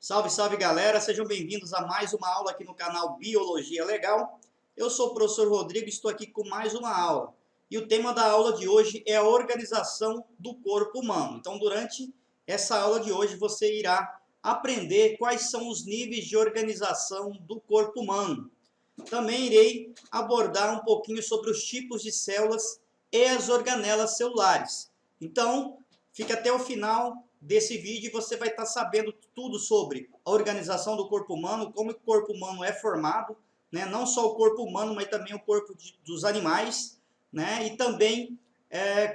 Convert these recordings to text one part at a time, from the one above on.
Salve, salve galera, sejam bem-vindos a mais uma aula aqui no canal Biologia Legal. Eu sou o professor Rodrigo e estou aqui com mais uma aula. E o tema da aula de hoje é a organização do corpo humano. Então, durante essa aula de hoje, você irá aprender quais são os níveis de organização do corpo humano. Também irei abordar um pouquinho sobre os tipos de células e as organelas celulares. Então, fica até o final desse vídeo e você vai estar sabendo tudo sobre a organização do corpo humano, como o corpo humano é formado, né? Não só o corpo humano, mas também o corpo dos animais, né? E também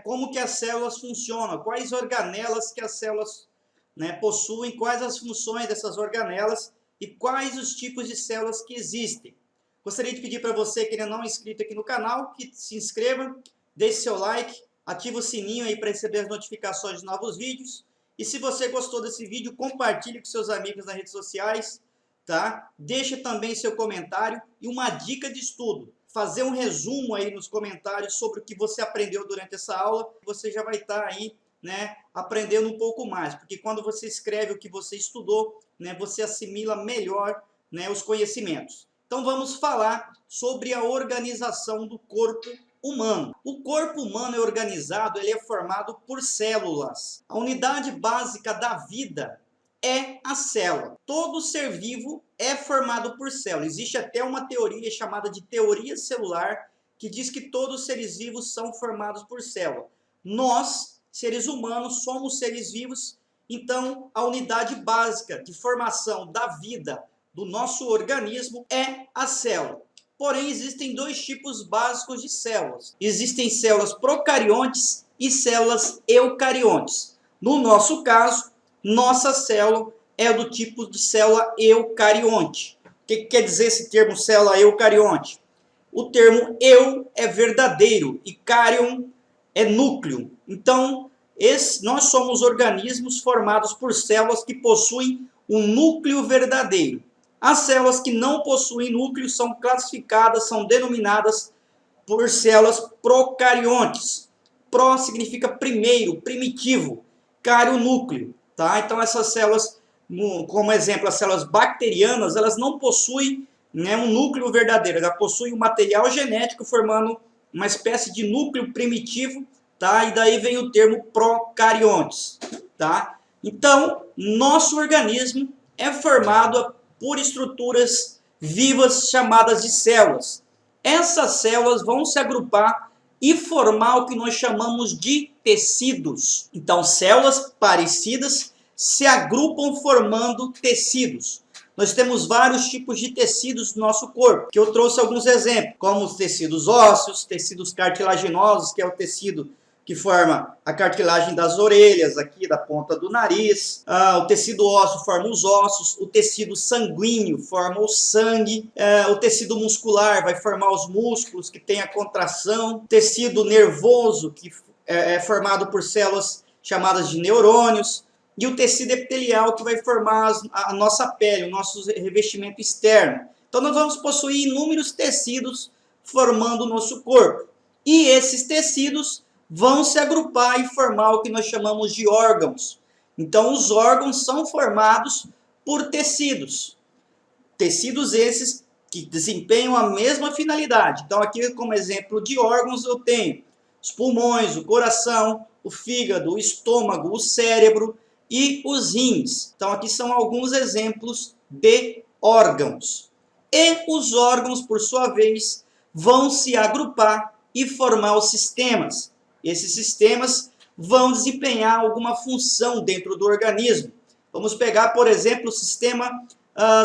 como que as células funcionam, quais organelas que as células, né, possuem, quais as funções dessas organelas e quais os tipos de células que existem. Gostaria de pedir para você que ainda não é inscrito aqui no canal, que se inscreva, deixe seu like, ative o sininho aí para receber as notificações de novos vídeos. E se você gostou desse vídeo, compartilhe com seus amigos nas redes sociais, tá? Deixe também seu comentário e uma dica de estudo. Fazer um resumo aí nos comentários sobre o que você aprendeu durante essa aula. Você já vai estar aí, né, aprendendo um pouco mais. Porque quando você escreve o que você estudou, né, você assimila melhor, né, os conhecimentos. Então vamos falar sobre a organização do corpo humano. O corpo humano é organizado, ele é formado por células. A unidade básica da vida é a célula. Todo ser vivo é formado por células. Existe até uma teoria chamada de teoria celular, que diz que todos os seres vivos são formados por célula. Nós, seres humanos, somos seres vivos, então a unidade básica de formação da vida do nosso organismo é a célula. Porém, existem dois tipos básicos de células. Existem células procariontes e células eucariontes. No nosso caso, nossa célula é do tipo de célula eucarionte. O que quer dizer esse termo célula eucarionte? O termo eu é verdadeiro e carion é núcleo. Então, nós somos organismos formados por células que possuem um núcleo verdadeiro. As células que não possuem núcleo são classificadas, são denominadas por células procariontes. Pro significa primeiro, primitivo, cario, núcleo. Tá? Então essas células, como exemplo, as células bacterianas, elas não possuem, né, um núcleo verdadeiro. Elas possuem um material genético formando uma espécie de núcleo primitivo, tá? E daí vem o termo procariontes. Tá? Então, nosso organismo é formado por estruturas vivas chamadas de células. Essas células vão se agrupar e formar o que nós chamamos de tecidos. Então, células parecidas se agrupam formando tecidos. Nós temos vários tipos de tecidos no nosso corpo, que eu trouxe alguns exemplos, como os tecidos ósseos, tecidos cartilaginosos, que é o tecido que forma a cartilagem das orelhas, aqui da ponta do nariz. O tecido ósseo forma os ossos, o tecido sanguíneo forma o sangue, o tecido muscular vai formar os músculos, que tem a contração, o tecido nervoso, que é formado por células chamadas de neurônios, e o tecido epitelial, que vai formar a nossa pele, o nosso revestimento externo. Então nós vamos possuir inúmeros tecidos formando o nosso corpo. E esses tecidos vão se agrupar e formar o que nós chamamos de órgãos. Então, os órgãos são formados por tecidos. Tecidos esses que desempenham a mesma finalidade. Então, aqui como exemplo de órgãos eu tenho os pulmões, o coração, o fígado, o estômago, o cérebro e os rins. Então, aqui são alguns exemplos de órgãos. E os órgãos, por sua vez, vão se agrupar e formar os sistemas. Esses sistemas vão desempenhar alguma função dentro do organismo. Vamos pegar, por exemplo, o sistema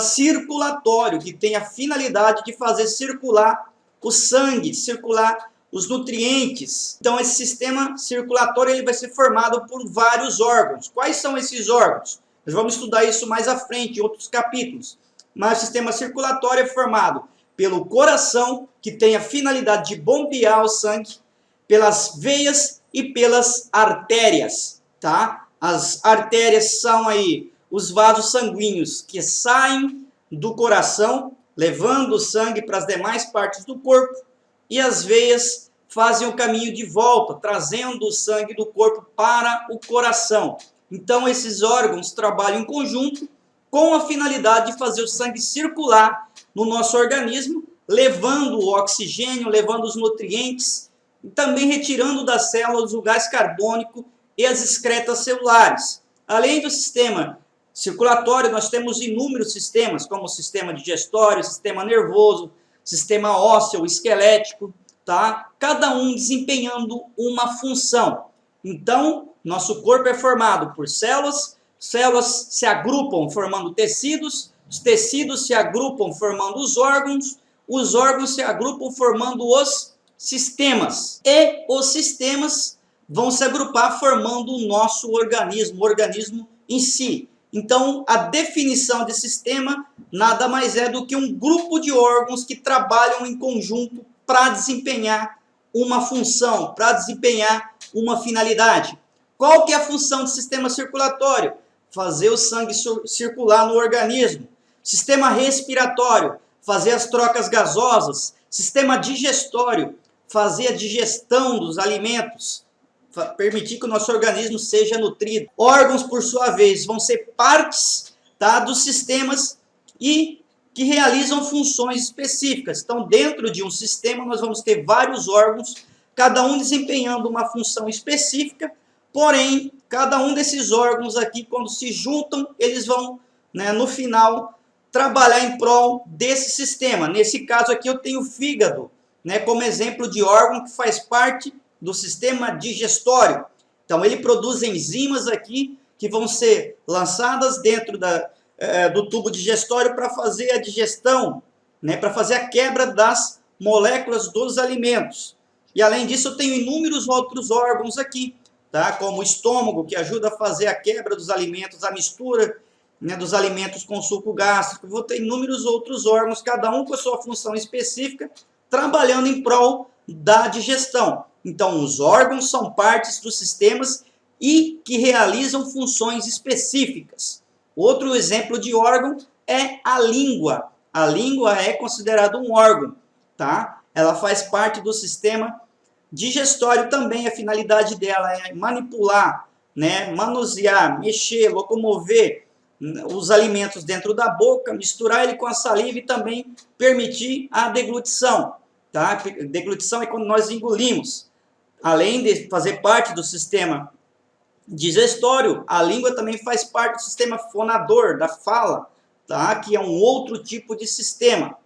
circulatório, que tem a finalidade de fazer circular o sangue, circular os nutrientes. Então, esse sistema circulatório ele vai ser formado por vários órgãos. Quais são esses órgãos? Nós vamos estudar isso mais à frente, em outros capítulos. Mas o sistema circulatório é formado pelo coração, que tem a finalidade de bombear o sangue, pelas veias e pelas artérias, tá? As artérias são aí os vasos sanguíneos que saem do coração, levando o sangue para as demais partes do corpo, e as veias fazem o caminho de volta, trazendo o sangue do corpo para o coração. Então esses órgãos trabalham em conjunto com a finalidade de fazer o sangue circular no nosso organismo, levando o oxigênio, levando os nutrientes, e também retirando das células o gás carbônico e as excretas celulares. Além do sistema circulatório, nós temos inúmeros sistemas, como o sistema digestório, sistema nervoso, sistema ósseo, esquelético, tá? Cada um desempenhando uma função. Então, nosso corpo é formado por células, células se agrupam formando tecidos, os tecidos se agrupam formando os órgãos se agrupam formando os sistemas. E os sistemas vão se agrupar formando o nosso organismo, o organismo em si. Então, a definição de sistema nada mais é do que um grupo de órgãos que trabalham em conjunto para desempenhar uma função, para desempenhar uma finalidade. Qual que é a função do sistema circulatório? Fazer o sangue circular no organismo. Sistema respiratório, fazer as trocas gasosas. Sistema digestório, fazer a digestão dos alimentos, permitir que o nosso organismo seja nutrido. Órgãos, por sua vez, vão ser partes, tá, dos sistemas e que realizam funções específicas. Então, dentro de um sistema, nós vamos ter vários órgãos, cada um desempenhando uma função específica, porém, cada um desses órgãos aqui, quando se juntam, eles vão, né, no final, trabalhar em prol desse sistema. Nesse caso aqui, eu tenho o fígado, né, como exemplo de órgão que faz parte do sistema digestório. Então, ele produz enzimas aqui que vão ser lançadas dentro do tubo digestório para fazer a digestão, né, para fazer a quebra das moléculas dos alimentos. E, além disso, eu tenho inúmeros outros órgãos aqui, tá, como o estômago, que ajuda a fazer a quebra dos alimentos, a mistura, né, dos alimentos com suco gástrico. Vou ter inúmeros outros órgãos, cada um com a sua função específica, trabalhando em prol da digestão. Então, os órgãos são partes dos sistemas e que realizam funções específicas. Outro exemplo de órgão é a língua. A língua é considerada um órgão, tá? Ela faz parte do sistema digestório também. A finalidade dela é manipular, né, manusear, mexer, locomover os alimentos dentro da boca, misturar ele com a saliva e também permitir a deglutição. Tá? Deglutição é quando nós engolimos. Além de fazer parte do sistema digestório, a língua também faz parte do sistema fonador, da fala, tá? Que é um outro tipo de sistema.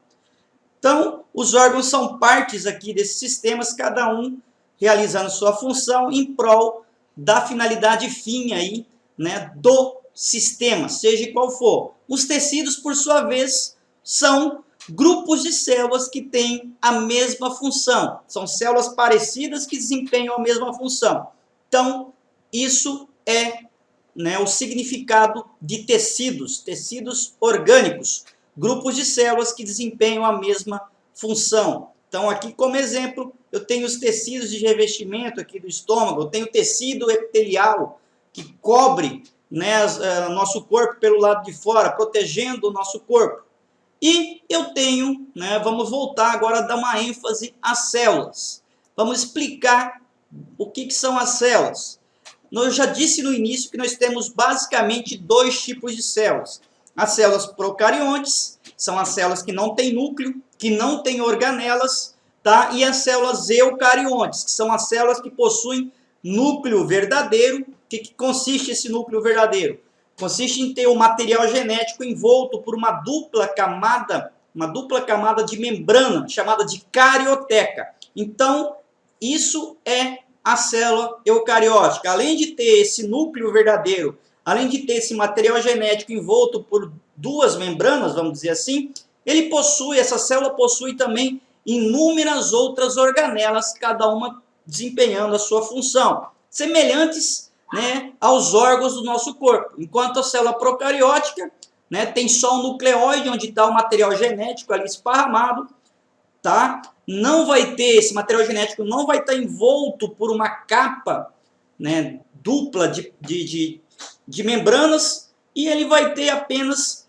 Então, os órgãos são partes aqui desses sistemas, cada um realizando sua função em prol da finalidade fim aí, né, do sistema, seja qual for. Os tecidos, por sua vez, são grupos de células que têm a mesma função. São células parecidas que desempenham a mesma função. Então, isso é, né, o significado de tecidos, tecidos orgânicos, grupos de células que desempenham a mesma função. Então, aqui como exemplo, eu tenho os tecidos de revestimento aqui do estômago, eu tenho tecido epitelial que cobre, né, nosso corpo pelo lado de fora, protegendo o nosso corpo. E eu tenho, né, vamos voltar agora a dar uma ênfase às células. Vamos explicar o que são as células. Eu já disse no início que nós temos basicamente dois tipos de células. As células procariontes, são as células que não têm núcleo, que não têm organelas, tá? E as células eucariontes, que são as células que possuem núcleo verdadeiro. O que consiste esse núcleo verdadeiro? Consiste em ter o material genético envolto por uma dupla camada de membrana, chamada de carioteca. Então, isso é a célula eucariótica. Além de ter esse núcleo verdadeiro, além de ter esse material genético envolto por duas membranas, vamos dizer assim, essa célula possui também inúmeras outras organelas, cada uma desempenhando a sua função, semelhantes, né, aos órgãos do nosso corpo. Enquanto a célula procariótica, né, tem só um nucleóide onde está o material genético ali esparramado, tá? Não vai ter, esse material genético não vai estar envolto por uma capa, né, dupla de membranas, e ele vai ter apenas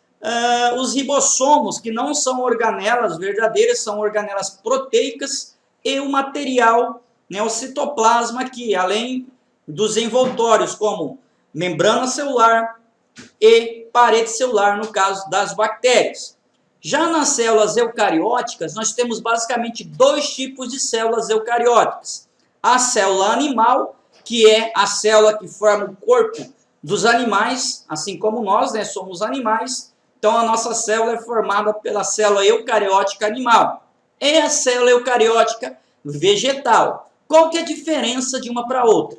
os ribossomos, que não são organelas verdadeiras, são organelas proteicas, e o material, né, o citoplasma, que além dos envoltórios como membrana celular e parede celular, no caso das bactérias. Já nas células eucarióticas, nós temos basicamente dois tipos de células eucarióticas. A célula animal, que é a célula que forma o corpo dos animais, assim como nós, né, somos animais. Então, a nossa célula é formada pela célula eucariótica animal. É a célula eucariótica vegetal. Qual que é a diferença de uma para outra?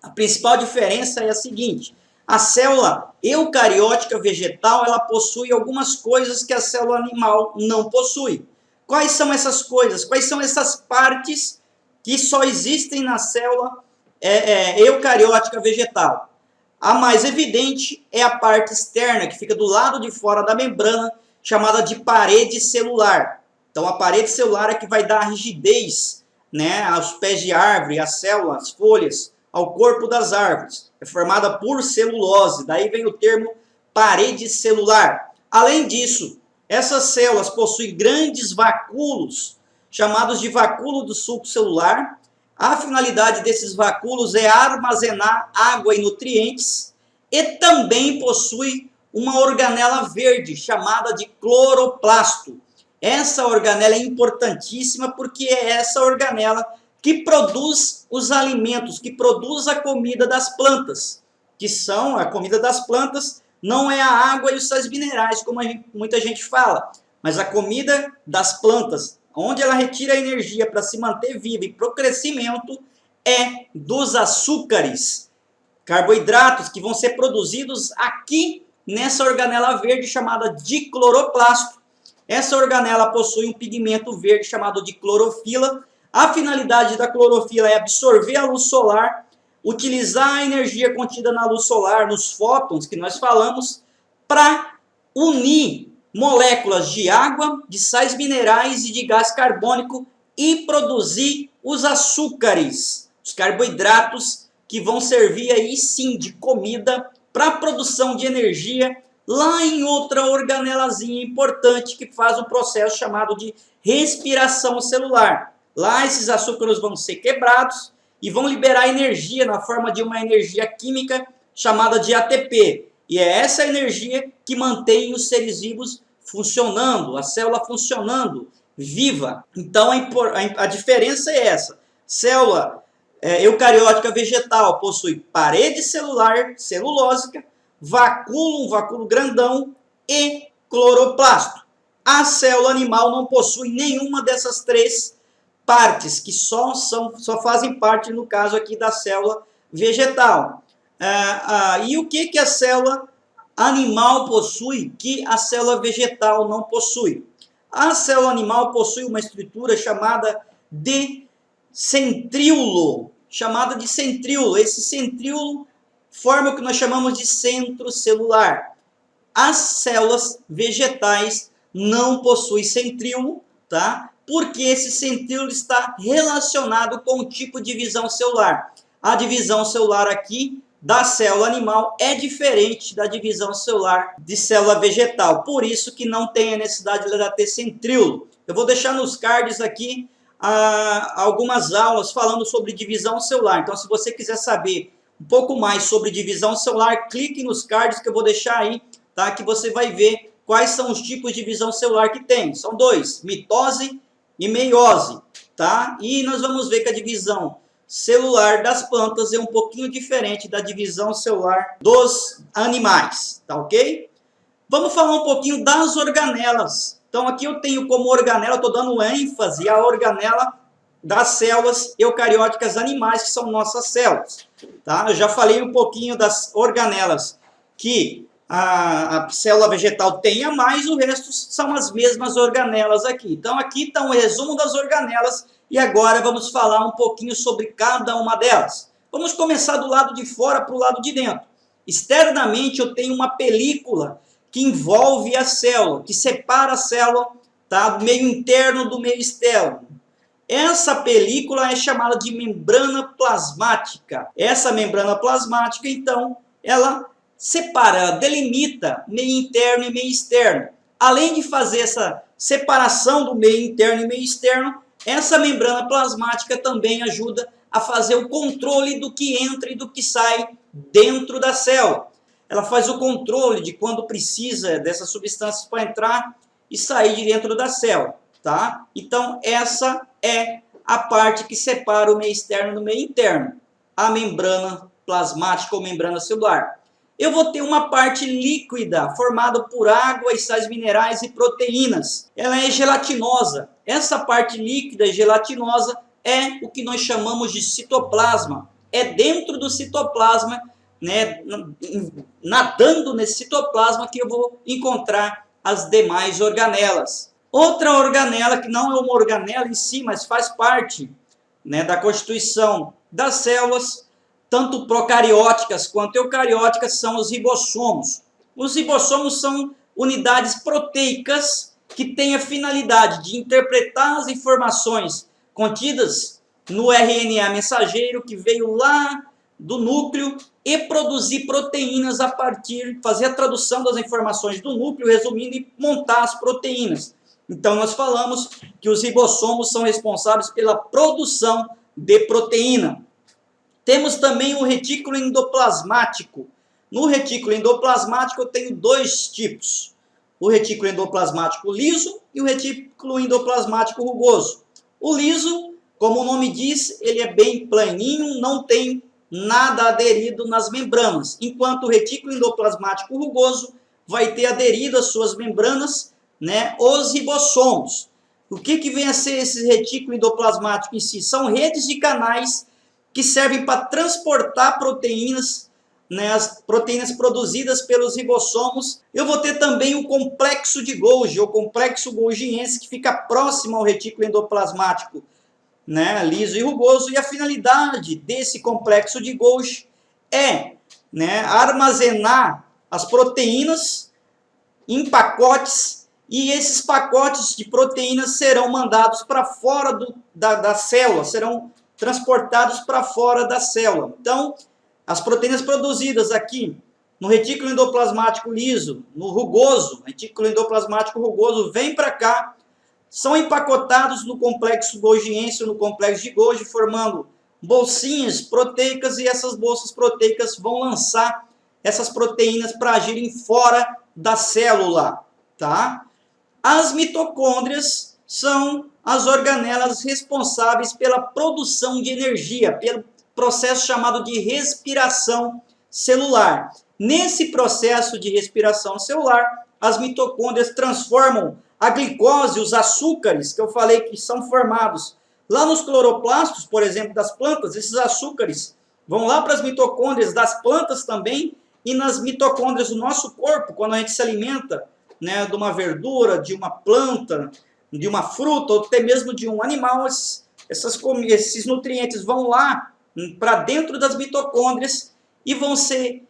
A principal diferença é a seguinte: a célula eucariótica vegetal, ela possui algumas coisas que a célula animal não possui. Quais são essas coisas? Quais são essas partes que só existem na célula eucariótica vegetal? A mais evidente é a parte externa, que fica do lado de fora da membrana, chamada de parede celular. Então, a parede celular é que vai dar a rigidez, né, aos pés de árvore, às células, às folhas, ao corpo das árvores. É formada por celulose, daí vem o termo parede celular. Além disso, essas células possuem grandes vacúolos, chamados de vacúolo do sulco celular. A finalidade desses vacúolos é armazenar água e nutrientes, e também possui uma organela verde, chamada de cloroplasto. Essa organela é importantíssima porque é essa organela que produz os alimentos, que produz a comida das plantas, que são a comida das plantas, não é a água e os sais minerais, como muita gente fala, mas a comida das plantas, onde ela retira a energia para se manter viva e para o crescimento, é dos açúcares, carboidratos que vão ser produzidos aqui nessa organela verde chamada de cloroplasto. Essa organela possui um pigmento verde chamado de clorofila. A finalidade da clorofila é absorver a luz solar, utilizar a energia contida na luz solar, nos fótons que nós falamos, para unir moléculas de água, de sais minerais e de gás carbônico e produzir os açúcares, os carboidratos que vão servir aí sim de comida para a produção de energia lá em outra organelazinha importante que faz um processo chamado de respiração celular. Lá esses açúcares vão ser quebrados e vão liberar energia na forma de uma energia química chamada de ATP. E é essa energia que mantém os seres vivos funcionando, a célula funcionando, viva. Então a diferença é essa. Célula eucariótica vegetal possui parede celular, celulósica, vacúolo, um vacúolo grandão e cloroplasto. A célula animal não possui nenhuma dessas três partes, que só fazem parte, no caso aqui, da célula vegetal. E o que a célula animal possui que a célula vegetal não possui? A célula animal possui uma estrutura chamada de centríolo. Esse centríolo forma o que nós chamamos de centro celular. As células vegetais não possuem centríolo, tá? Porque esse centríolo está relacionado com o tipo de divisão celular. A divisão celular aqui da célula animal é diferente da divisão celular de célula vegetal. Por isso que não tem a necessidade de ela ter centríolo. Eu vou deixar nos cards aqui algumas aulas falando sobre divisão celular. Então, se você quiser saber um pouco mais sobre divisão celular, clique nos cards que eu vou deixar aí, tá? Que você vai ver quais são os tipos de divisão celular que tem. São dois: mitose e meiose, tá? E nós vamos ver que a divisão celular das plantas é um pouquinho diferente da divisão celular dos animais, tá ok? Vamos falar um pouquinho das organelas. Então aqui eu tenho como organela, estou dando ênfase à organela das células eucarióticas animais, que são nossas células, tá? Eu já falei um pouquinho das organelas que a célula vegetal tem a mais, o resto são as mesmas organelas aqui. Então aqui está um resumo das organelas e agora vamos falar um pouquinho sobre cada uma delas. Vamos começar do lado de fora para o lado de dentro. Externamente eu tenho uma película que envolve a célula, que separa a célula, tá, do meio interno do meio externo. Essa película é chamada de membrana plasmática. Essa membrana plasmática, então, ela separa, delimita meio interno e meio externo. Além de fazer essa separação do meio interno e meio externo, essa membrana plasmática também ajuda a fazer o controle do que entra e do que sai dentro da célula. ela faz o controle de quando precisa dessas substâncias para entrar e sair de dentro da célula, tá? Então, essa é a parte que separa o meio externo do meio interno, a membrana plasmática ou membrana celular. Eu vou ter uma parte líquida, formada por água e sais minerais e proteínas. Ela é gelatinosa. Essa parte líquida e gelatinosa é o que nós chamamos de citoplasma. É dentro do citoplasma, né, nadando nesse citoplasma, que eu vou encontrar as demais organelas. Outra organela, que não é uma organela em si, mas faz parte, né, da constituição das células, tanto procarióticas quanto eucarióticas, são os ribossomos. Os ribossomos são unidades proteicas que têm a finalidade de interpretar as informações contidas no RNA mensageiro que veio lá do núcleo e produzir proteínas a partir, fazer a tradução das informações do núcleo, resumindo, e montar as proteínas. Então, nós falamos que os ribossomos são responsáveis pela produção de proteína. Temos também o retículo endoplasmático. No retículo endoplasmático eu tenho dois tipos. O retículo endoplasmático liso e o retículo endoplasmático rugoso. O liso, como o nome diz, ele é bem planinho, não tem nada aderido nas membranas. Enquanto o retículo endoplasmático rugoso vai ter aderido às suas membranas, né, os ribossomos. O que vem a ser esse retículo endoplasmático em si? São redes de canais que servem para transportar proteínas, né, as proteínas produzidas pelos ribossomos. Eu vou ter também o complexo de Golgi, ou complexo golgiense, que fica próximo ao retículo endoplasmático, né, liso e rugoso, e a finalidade desse complexo de Golgi é, né, armazenar as proteínas em pacotes, e esses pacotes de proteínas serão mandados para fora da célula, serão transportados para fora da célula. Então, as proteínas produzidas aqui no retículo endoplasmático liso, no rugoso, retículo endoplasmático rugoso, vem para cá, são empacotados no complexo golgiense, no complexo de Golgi, formando bolsinhas proteicas, e essas bolsas proteicas vão lançar essas proteínas para agirem fora da célula, tá? As mitocôndrias são as organelas responsáveis pela produção de energia, pelo processo chamado de respiração celular. Nesse processo de respiração celular, as mitocôndrias transformam a glicose, os açúcares, que eu falei que são formados lá nos cloroplastos, por exemplo, das plantas. Esses açúcares vão lá para as mitocôndrias das plantas também, e nas mitocôndrias do nosso corpo, quando a gente se alimenta, né, de uma verdura, de uma planta, de uma fruta, ou até mesmo de um animal, esses nutrientes vão lá para dentro das mitocôndrias e vão ser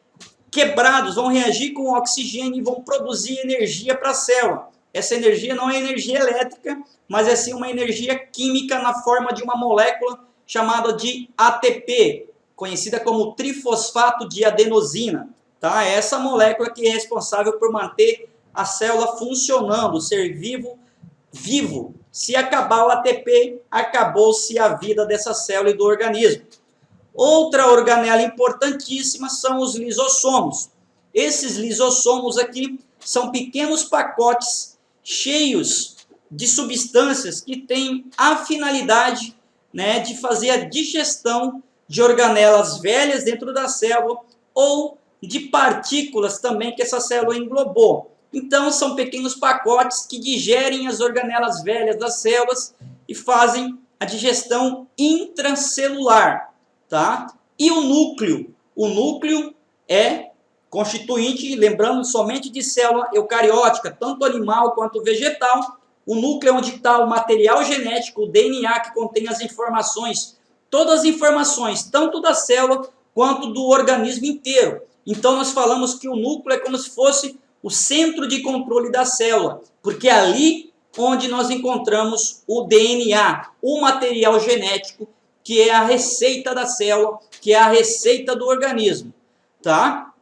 quebrados, vão reagir com o oxigênio e vão produzir energia para a célula. Essa energia não é energia elétrica, mas é sim uma energia química na forma de uma molécula chamada de ATP, conhecida como trifosfato de adenosina. Tá? É essa molécula que é responsável por manter a célula funcionando, o ser vivo. Se acabar o ATP, acabou-se a vida dessa célula e do organismo. Outra organela importantíssima são os lisossomos. Esses lisossomos aqui são pequenos pacotes cheios de substâncias que têm a finalidade, né, de fazer a digestão de organelas velhas dentro da célula ou de partículas também que essa célula englobou. Então, são pequenos pacotes que digerem as organelas velhas das células e fazem a digestão intracelular, tá? E o núcleo? O núcleo é constituinte, lembrando, somente de célula eucariótica, tanto animal quanto vegetal. O núcleo é onde está o material genético, o DNA, que contém as informações, todas as informações, tanto da célula quanto do organismo inteiro. Então, nós falamos que o núcleo é como se fosse o centro de controle da célula, porque é ali onde nós encontramos o DNA, o material genético, que é a receita da célula, que é a receita do organismo, tá?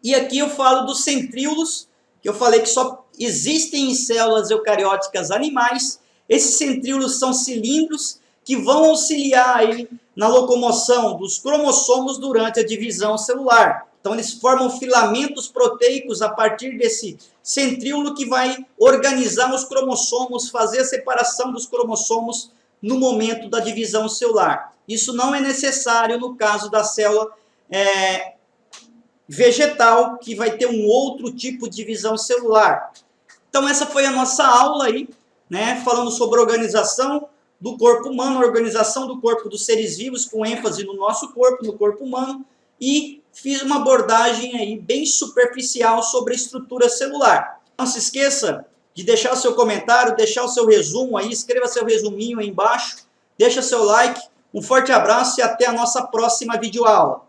E aqui eu falo dos centríolos, que eu falei que só existem em células eucarióticas animais. Esses centríolos são cilindros que vão auxiliar aí na locomoção dos cromossomos durante a divisão celular. Então, eles formam filamentos proteicos a partir desse centríolo que vai organizar os cromossomos, fazer a separação dos cromossomos no momento da divisão celular. Isso não é necessário no caso da célula vegetal, que vai ter um outro tipo de divisão celular. Então, essa foi a nossa aula aí, né, falando sobre a organização do corpo humano, a organização do corpo dos seres vivos, com ênfase no nosso corpo, no corpo humano, e fiz uma abordagem aí bem superficial sobre a estrutura celular. Não se esqueça de deixar o seu comentário, deixar o seu resumo aí, escreva seu resuminho aí embaixo, deixa seu like, um forte abraço e até a nossa próxima videoaula.